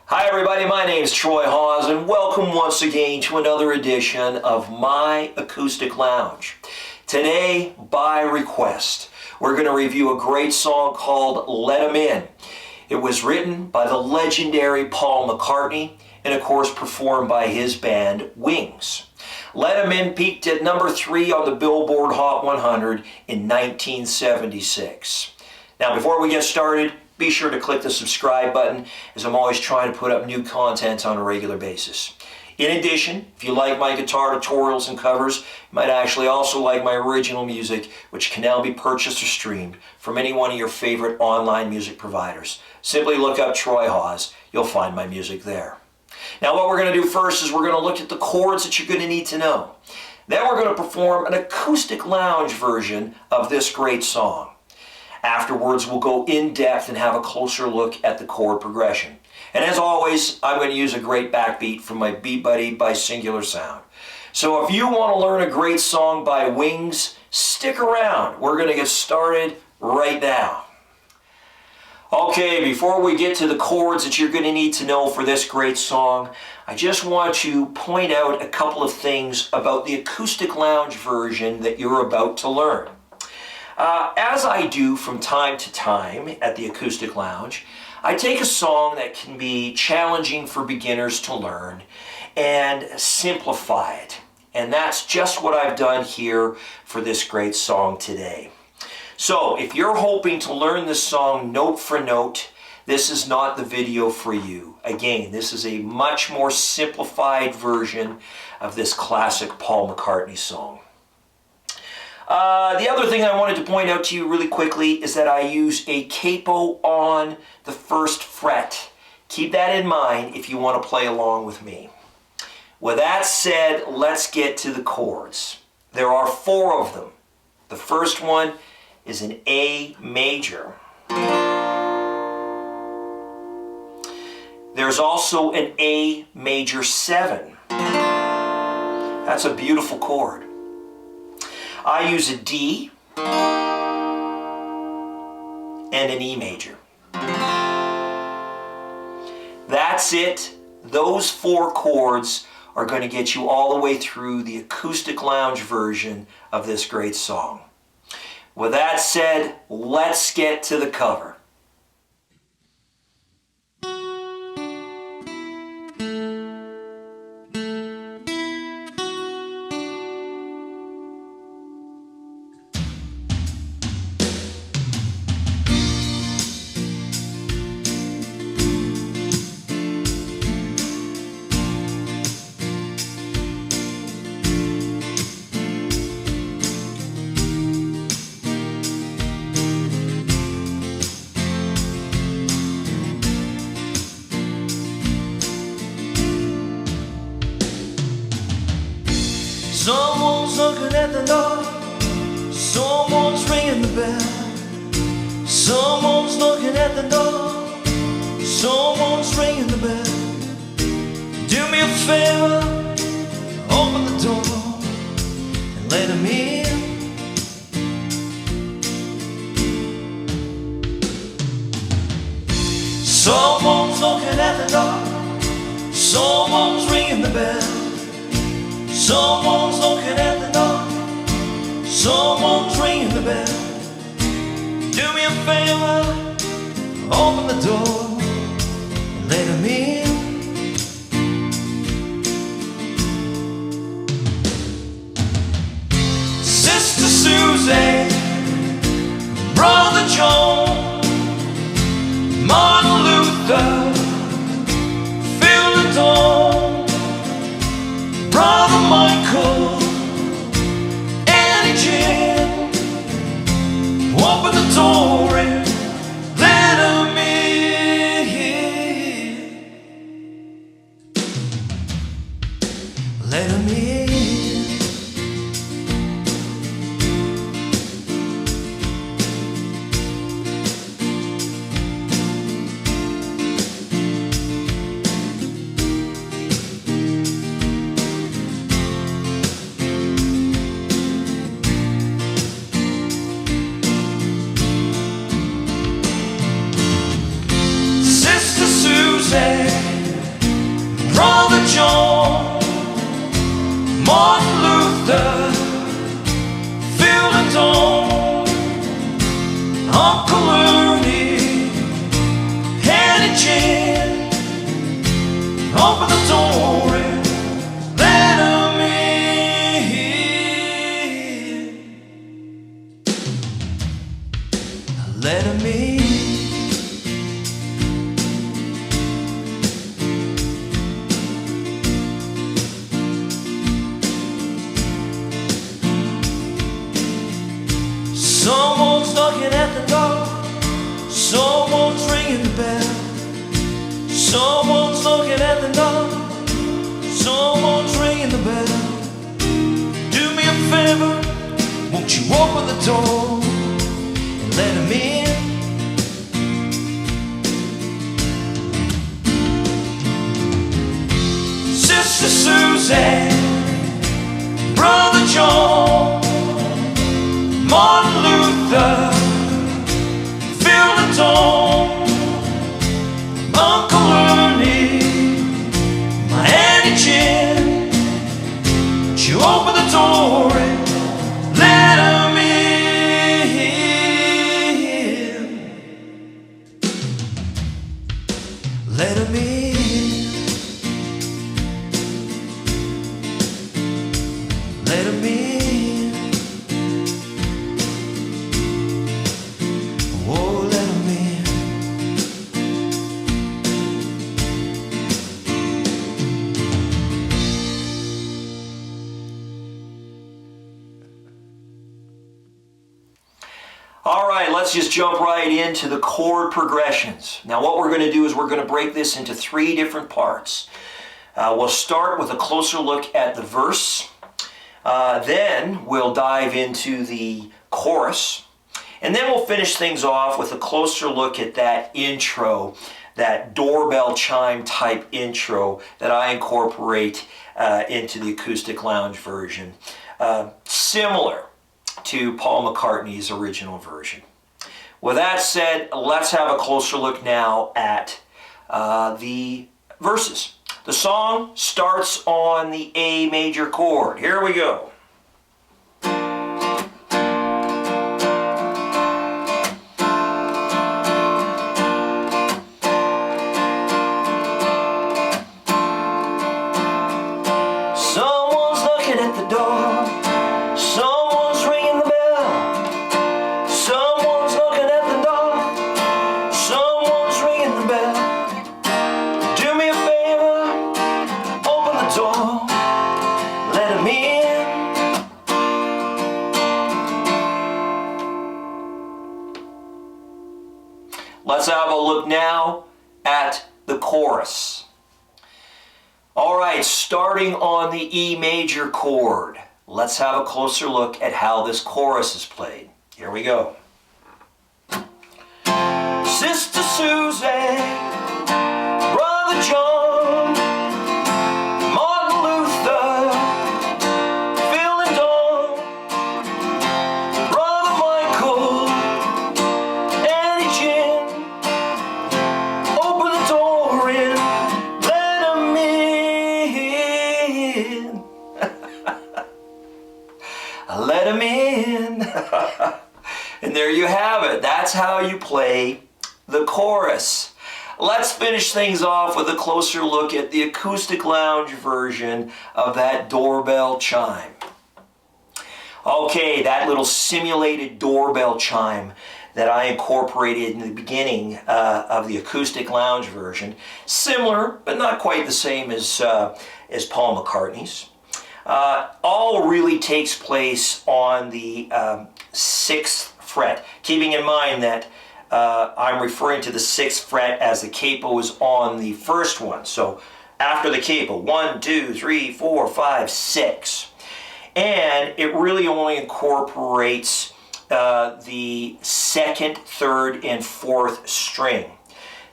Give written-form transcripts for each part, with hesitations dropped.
Hi everybody, my name is Troy Hawes and welcome once again to another edition of My Acoustic Lounge. Today, by request, we're going to review a great song called Let 'Em In. It was written by the legendary Paul McCartney and of course performed by his band Wings. Let 'Em In peaked at number 3 on the Billboard Hot 100 in 1976. Now before we get started, be sure to click the subscribe button as I'm always trying to put up new content on a regular basis. In addition, if you like my guitar tutorials and covers, you might actually also like my original music, which can now be purchased or streamed from any one of your favorite online music providers. Simply look up Troy Hawes, you'll find my music there. Now what we're going to do first is we're going to look at the chords that you're going to need to know. Then we're going to perform an acoustic lounge version of this great song. Afterwards, we'll go in depth and have a closer look at the chord progression. And as always, I'm going to use a great backbeat from my Beat Buddy by Singular Sound. So if you want to learn a great song by Wings, stick around. We're going to get started right now. Okay, before we get to the chords that you're going to need to know for this great song, I just want to point out a couple of things about the acoustic lounge version that you're about to learn. As I do from time to time at the Acoustic Lounge, I take a song that can be challenging for beginners to learn and simplify it. And that's just what I've done here for this great song today. So if you're hoping to learn this song note for note, this is not the video for you. Again, this is a much more simplified version of this classic Paul McCartney song. The other thing I wanted to point out to you really quickly is that I use a capo on the first fret. Keep that in mind if you want to play along with me. With that said, let's get to the chords. There are 4 of them. The first one is an A major. There's also an A major 7. That's a beautiful chord. I use a D and an E major. That's it. Those 4 chords are going to get you all the way through the acoustic lounge version of this great song. With that said, let's get to the cover. Someone's knocking at the door, someone's ringing the bell. Someone's knocking at the door, someone's ringing the bell. Do me a favor, open the door and let 'em in. Someone's knocking at the door, someone's ringing the bell. Someone's knocking at the door, someone's ringing the bell. Do me a favor, open the door and let 'em in. Sister Susie, Brother John, Martin Luther, Phil the Dawn, Brother Michael, Annie Jane, open the door and let 'em in. Let 'em in. Open the door and let 'em in. Let 'em in. Someone's knocking at the door. Someone's ringing the bell. Someone's knocking at the door. Someone's ringing the bell. Do me a favor, won't you open the door and let 'em in? Sister Susan, Brother John, Martin Luther, Phil the Tom, Uncle Ernie, my Auntie Jim. Would you open the door and let 'em in? Let 'em in. Let 'em in. Oh, let 'em in. All right, let's just jump right into the chord progressions. Now what we're going to do is we're going to break this into 3 different parts. We'll start with a closer look at the verse. Then we'll dive into the chorus. And then we'll finish things off with a closer look at that intro, that doorbell chime type intro that I incorporate into the acoustic lounge version. Similar to Paul McCartney's original version. With that said, let's have a closer look now at the verses. The song starts on the A major chord. Here we go. Someone's knocking at the door. Someone's ringing the bell. Someone's knocking at the door. Someone's ringing the bell. Do me a favor, open the door, let 'em in. Let's have a look now at the chorus. All right, starting on the E major chord, let's have a closer look at how this chorus is played. Here we go. Sister Susan, Brother John, Martin Luther, Phil and Don, Brother Michael, Auntie Jim. Open the door and let 'em in. Let 'em in. And there you have it. That's how you play the chorus. Let's finish things off with a closer look at the acoustic lounge version of that doorbell chime. Okay, that little simulated doorbell chime that I incorporated in the beginning of the acoustic lounge version. Similar, but not quite the same as Paul McCartney's. All really takes place on the 6th fret, keeping in mind that I'm referring to the 6th fret as the capo is on the first one. So after the capo, 1, 2, 3, 4, 5, 6. And it really only incorporates the 2nd, 3rd, and 4th string.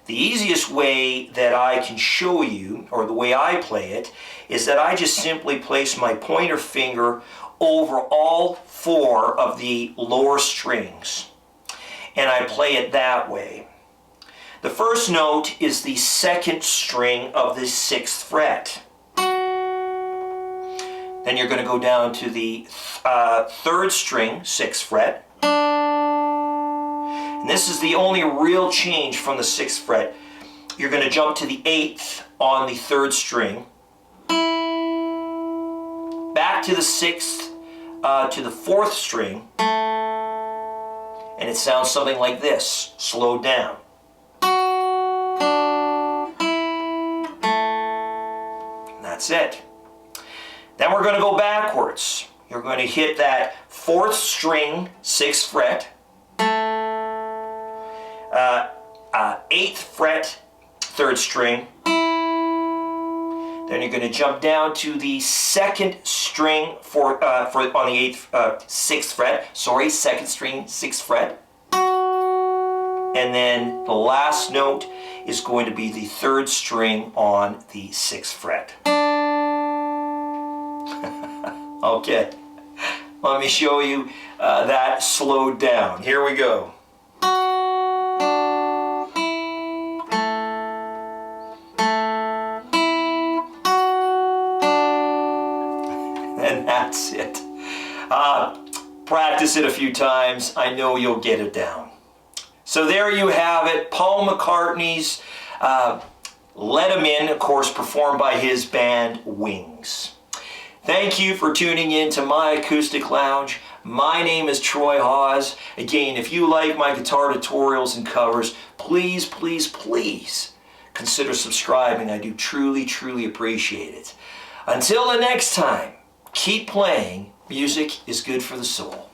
The easiest way that I can show you, or the way I play it, is that I just simply place my pointer finger over all 4 of the lower strings. And I play it that way. The first note is the 2nd string of the 6th fret. Then you're going to go down to the 3rd string, 6th fret. And this is the only real change from the 6th fret. you're going to jump to the 8th on the 3rd string, back to the 6th to the 4th string, and it sounds something like this, slowed down. And that's it. Then we're going to go backwards. You're going to hit that 4th string, 6th fret, 8th fret, 3rd string. Then you're going to jump down to the 2nd string on the 6th fret. Sorry, 2nd string, 6th fret. And then the last note is going to be the 3rd string on the 6th fret. Okay, let me show you that slowed down. Here we go. And that's it. Practice it a few times. I know you'll get it down. So there you have it. Paul McCartney's Let Him In, of course, performed by his band Wings. Thank you for tuning in to My Acoustic Lounge. My name is Troy Hawes. Again, if you like my guitar tutorials and covers, please, please, please consider subscribing. I do truly, truly appreciate it. Until the next time, keep playing. Music is good for the soul.